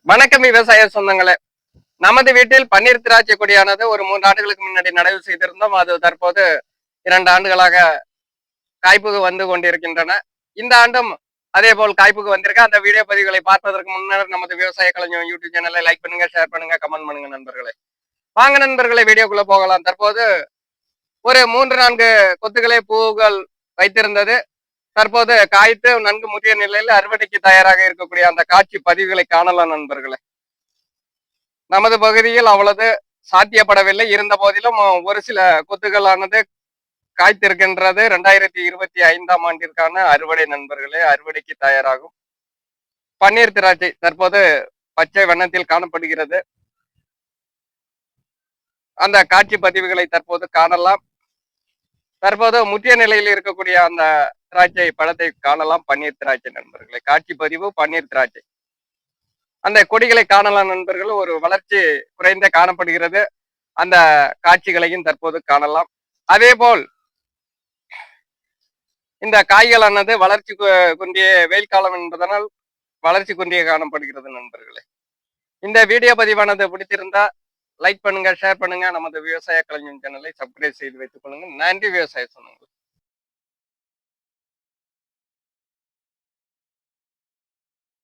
வணக்கம் விவசாய சொந்தங்களே. நமது வீட்டில் பன்னீர் திராட்சை கொடியானது ஒரு 3 ஆண்டுகளுக்கு முன்னாடி நடவு செய்திருந்தோம். அது தற்போது 2 ஆண்டுகளாக காய்ப்புக்கு வந்து கொண்டிருக்கின்றன. இந்த ஆண்டும் அதே போல் காய்ப்புக்கு வந்திருக்க. அந்த வீடியோ பதிவுகளை பார்ப்பதற்கு முன்னர் நமது விவசாய கலைஞர் யூடியூப் சேனலை லைக் பண்ணுங்க, ஷேர் பண்ணுங்க, கமெண்ட் பண்ணுங்க நண்பர்களே. வாங்க நண்பர்களே, வீடியோக்குள்ள போகலாம். தற்போது ஒரு 3-4 கொத்துகளே பூகள் வைத்திருந்தது. தற்போது காய்த்து நன்கு முற்றிய நிலையில் அறுவடைக்கு தயாராக இருக்கக்கூடிய அந்த காட்சி பதிவுகளை காணலாம் நண்பர்களே. நமது பகுதியில் அவ்வளவு சாத்தியப்படவில்லை. இருந்த போதிலும் ஒரு சில கொத்துகளானது காய்த்திருக்கின்றது. 2025ஆம் ஆண்டிற்கான அறுவடை நண்பர்களே. அறுவடைக்கு தயாராகும் பன்னீர் திராட்சை தற்போது பச்சை வண்ணத்தில் காணப்படுகிறது. அந்த காட்சி பதிவுகளை தற்போது காணலாம். தற்போது முற்றிய நிலையில் இருக்கக்கூடிய அந்த திராட்சை பழத்தை காணலாம். பன்னீர் திராட்சை நண்பர்களே. காட்சி பதிவு பன்னீர் திராட்சை. அந்த கொடிகளை காணலாம் நண்பர்கள். ஒரு வளர்ச்சி குறைந்த காணப்படுகிறது. அந்த காட்சிகளையும் தற்போது காணலாம். அதே போல் இந்த காய்களானது வளர்ச்சி குன்றிய வெயில் காலம் என்பதனால் வளர்ச்சி குன்றிய காணப்படுகிறது நண்பர்களே. இந்த வீடியோ பதிவானது பிடித்திருந்தா லைக் பண்ணுங்க, ஷேர் பண்ணுங்க. நமது விவசாய கலைஞர் சேனலை சப்ஸ்கிரைப் செய்து வைத்துக் கொள்ளுங்க. நன்றி விவசாய சொந்தங்கள்.